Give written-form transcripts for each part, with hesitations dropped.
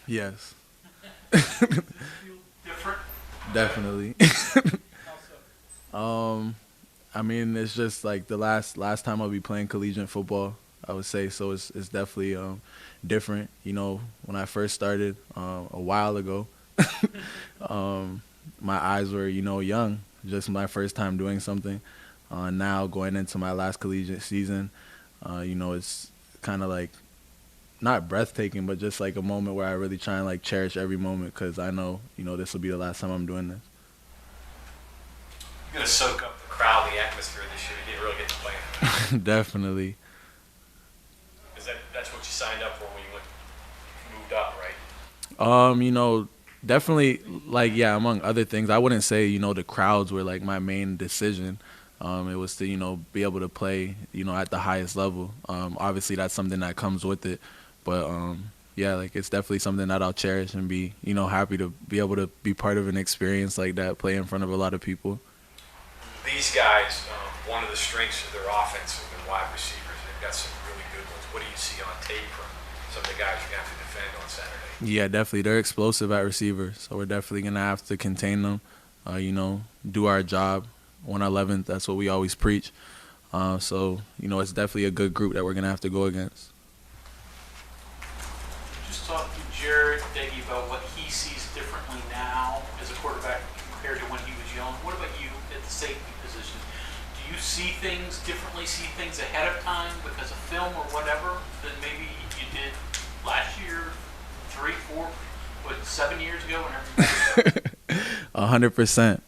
Yes, Different? definitely. um, I mean, it's just like the last time I'll be playing collegiate football. I would say so. It's definitely different. You know, when I first started a while ago, um, my eyes were young. Just my first time doing something. Now going into my last collegiate season, it's kind of like not breathtaking, but just like a moment where I really try and like cherish every moment because I know this will be the last time I'm doing this. You're going to soak up the crowd, the atmosphere this year. You didn't really get to play in it. Definitely. That's what you signed up for when you moved up, right? You know, definitely like yeah, among other things, I wouldn't say, the crowds were like my main decision. It was to, be able to play, at the highest level. Obviously that's something that comes with it. But yeah, like it's definitely something that I'll cherish and be, happy to be able to be part of an experience like that, play in front of a lot of people. These guys, one of the strengths of their offense are their wide receivers. They've got some really good ones. What do you see on tape from some of the guys you're going to have to defend on Saturday? Yeah, definitely. They're explosive at receiver, so we're definitely gonna have to contain them. Do our job. 111th. That's what we always preach. So it's definitely a good group that we're gonna have to go against. Just talk to Jared Deggy about what he sees differently now as a quarterback compared to when he was young. What about you at the safety position? Do you see things differently, see things ahead of time because of film or whatever than maybe you did last year, 3, 4, 7 years ago, whenever? 100%.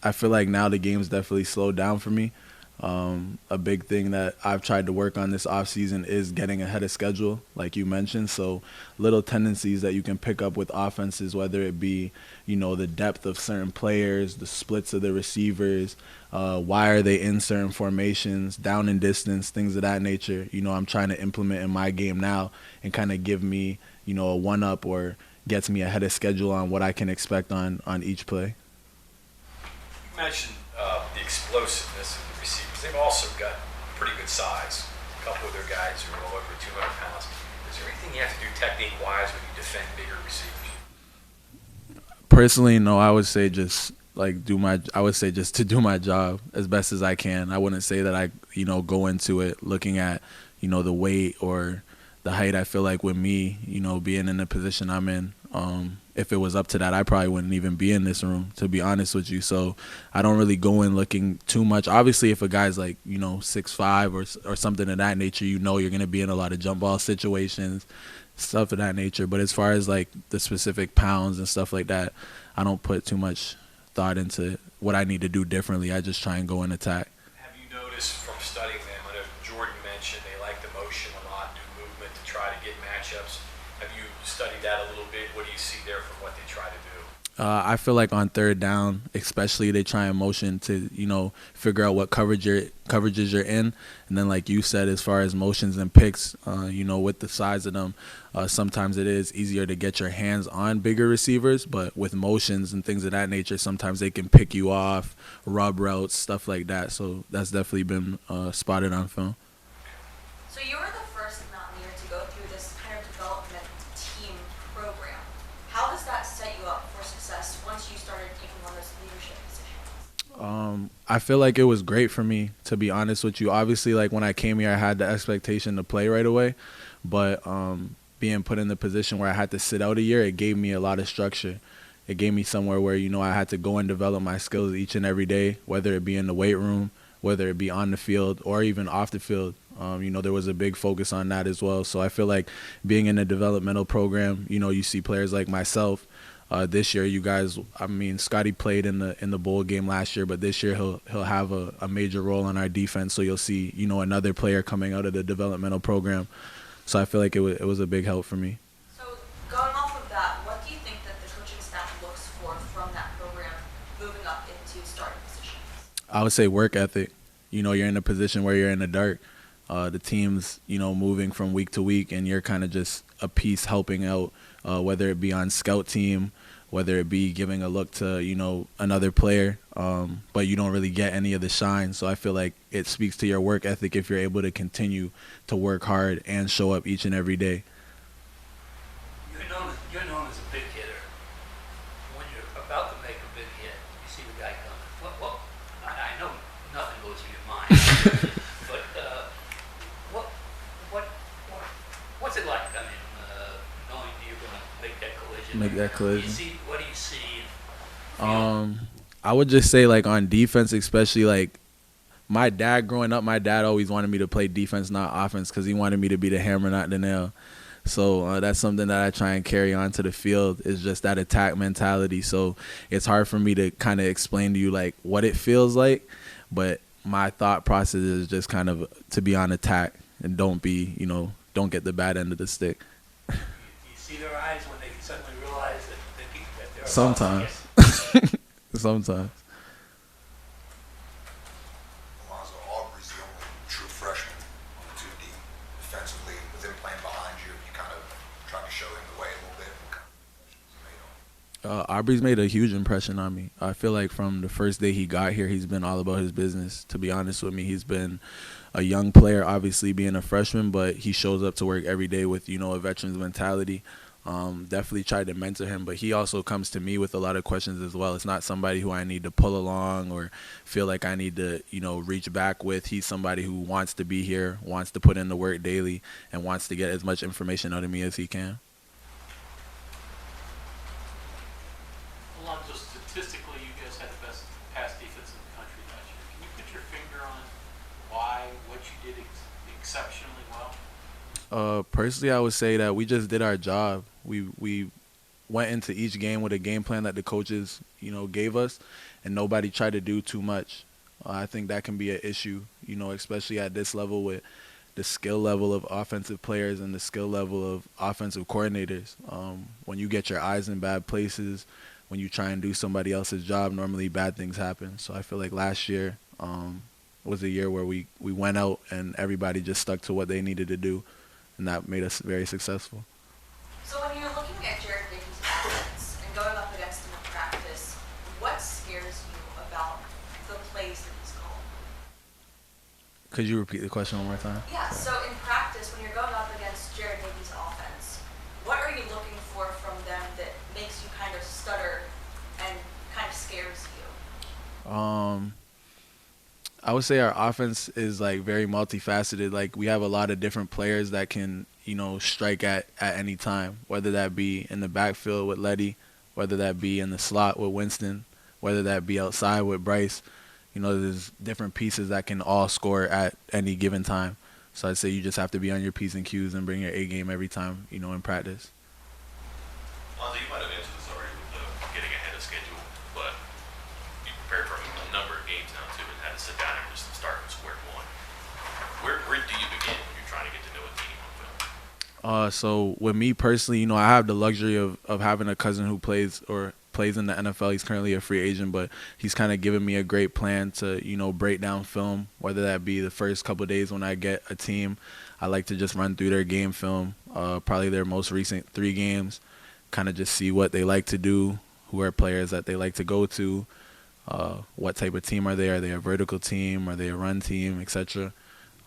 I feel like now the game's definitely slowed down for me. A big thing that I've tried to work on this offseason is getting ahead of schedule, like you mentioned. So little tendencies that you can pick up with offenses, whether it be, the depth of certain players, the splits of the receivers, why are they in certain formations, down and distance, things of that nature. I'm trying to implement in my game now and kind of give me, a one-up or gets me ahead of schedule on what I can expect on each play. You mentioned the explosiveness of the receivers. They've also got pretty good size. A couple of their guys are well over 200 pounds. Is there anything you have to do technique-wise when you defend bigger receivers? Personally, no, I would say just like I would say just to do my job as best as I can. I wouldn't say that I, go into it looking at, the weight or the height. I feel like with me, being in the position I'm in, if it was up to that, I probably wouldn't even be in this room, to be honest with you. So I don't really go in looking too much. Obviously, if a guy's like, 6'5" or something of that nature, you're going to be in a lot of jump ball situations, stuff of that nature. But as far as like the specific pounds and stuff like that, I don't put too much thought into what I need to do differently. I just try and go and attack. Have you noticed from studying them, I know Jordan mentioned they like the motion a lot, do movement to try to get matchups. Have you studied that a little bit? What do you see there from what they try to do? I feel like on third down, especially, they try and motion to, figure out what coverages you're in. And then like you said, as far as motions and picks, with the size of them, sometimes it is easier to get your hands on bigger receivers. But with motions and things of that nature, sometimes they can pick you off, rub routes, stuff like that. So that's definitely been spotted on film. So you were the first Mountaineer to go through this kind of development team program. How does that set you up for success once you started taking on those leadership positions? I feel like it was great for me, to be honest with you. Obviously, like when I came here, I had the expectation to play right away, but being put in the position where I had to sit out a year, it gave me a lot of structure. It gave me somewhere where, I had to go and develop my skills each and every day, whether it be in the weight room, whether it be on the field or even off the field. There was a big focus on that as well. So I feel like being in a developmental program, you see players like myself. This year, you guys, I mean, Scotty played in the bowl game last year, but this year he'll have a major role on our defense. So you'll see, another player coming out of the developmental program. So I feel like it was a big help for me. So going off of that, what do you think that the coaching staff looks for from that program moving up into starting positions? I would say work ethic. You're in a position where you're in the dark. The team's, moving from week to week, and you're kind of just a piece helping out, whether it be on scout team, whether it be giving a look to, another player, but you don't really get any of the shine. So I feel like it speaks to your work ethic if you're able to continue to work hard and show up each and every day. You make that collision. What do you see? I would just say, like, on defense, especially, like, my dad growing up, my dad always wanted me to play defense, not offense, because he wanted me to be the hammer, not the nail. So that's something that I try and carry on to the field, is just that attack mentality. So it's hard for me to kind of explain to you, like, what it feels like, but my thought process is just kind of to be on attack and don't get the bad end of the stick. You see their eyes when they suddenly realize that they're Sometimes. Sometimes. Alonzo, Aubry's the only true freshman on the 2D defensively. With him playing behind you, you kind of tried to show him the way a little bit. What kind of impressions he made on you? Aubrey's made a huge impression on me. I feel like from the first day he got here, he's been all about his business. To be honest with me, he's been a young player, obviously being a freshman, but he shows up to work every day with, a veteran's mentality. Definitely tried to mentor him, but he also comes to me with a lot of questions as well. It's not somebody who I need to pull along or feel like I need to, reach back with. He's somebody who wants to be here, wants to put in the work daily, and wants to get as much information out of me as he can. Alonzo, statistically, you guys had the best pass defense in the country last year. Can you put your finger on why, what you did exceptionally well? Personally, I would say that we just did our job. We went into each game with a game plan that the coaches, gave us, and nobody tried to do too much. I think that can be an issue, especially at this level with the skill level of offensive players and the skill level of offensive coordinators. When you get your eyes in bad places, when you try and do somebody else's job, normally bad things happen. So I feel like last year was a year where we went out and everybody just stuck to what they needed to do, and that made us very successful. So when you're looking at Jared Dickey's offense and going up against him in practice, what scares you about the plays that he's called? Could you repeat the question one more time? Yeah, so in practice, when you're going up against Jared Dickey's offense, what are you looking for from them that makes you kind of stutter and kind of scares you? I would say our offense is like very multifaceted. Like we have a lot of different players that can, strike at any time, whether that be in the backfield with Letty, whether that be in the slot with Winston, whether that be outside with Bryce. There's different pieces that can all score at any given time. So I'd say you just have to be on your P's and Q's and bring your A game every time, in practice. Alonzo, you might have answered this already with the getting ahead of schedule, but you prepared for a number of games now too and had to sit down and just start from square one. Where do you begin when you're trying to get to know a team on film? So with me personally, I have the luxury of having a cousin who plays in the NFL. He's currently a free agent, but he's kind of given me a great plan to, break down film, whether that be the first couple of days when I get a team. I like to just run through their game film, probably their most recent 3 games, kind of just see what they like to do, who are players that they like to go to, what type of team are they? Are they a vertical team? Are they a run team, etc.?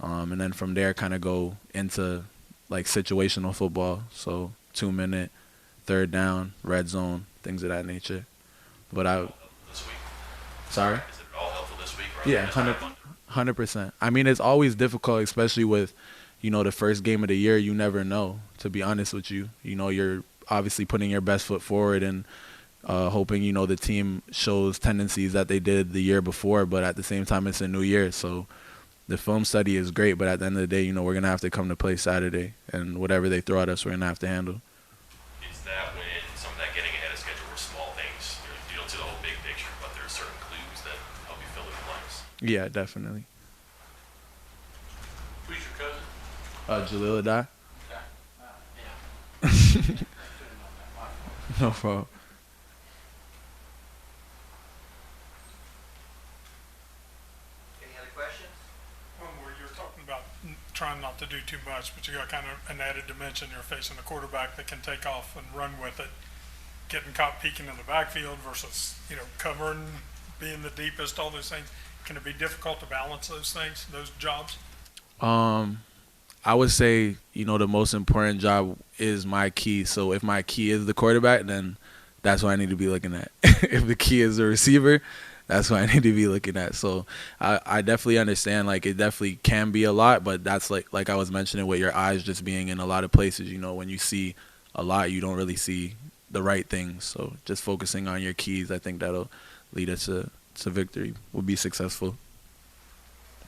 And then from there kind of go into like situational football, so 2-minute, third down, red zone, things of that nature. But This week? Sorry? Is it all helpful this week? Or Yeah, 100%. I mean, it's always difficult, especially with, the first game of the year. You never know, to be honest with you. You're obviously putting your best foot forward and hoping, the team shows tendencies that they did the year before, but at the same time, it's a new year. So the film study is great, but at the end of the day, we're going to have to come to play Saturday, and whatever they throw at us, we're going to have to handle. Is that when some of that getting ahead of schedule were small things? You don't see the whole big picture, but there are certain clues that help you fill in the blanks. Yeah, definitely. Who's your cousin? Jalil Addae? Yeah. No problem. Any other questions? Where you're talking about trying not to do too much, but you got kind of an added dimension. You're facing a quarterback that can take off and run with it, getting caught peeking in the backfield versus, covering, being the deepest, all those things. Can it be difficult to balance those things, those jobs? I would say, the most important job is my key. So if my key is the quarterback, then that's what I need to be looking at. If the key is the receiver, that's what I need to be looking at. So I definitely understand, like, it definitely can be a lot, but that's like I was mentioning with your eyes just being in a lot of places. When you see a lot, you don't really see, the right things. So just focusing on your keys, I think that'll lead us to victory. We'll be successful.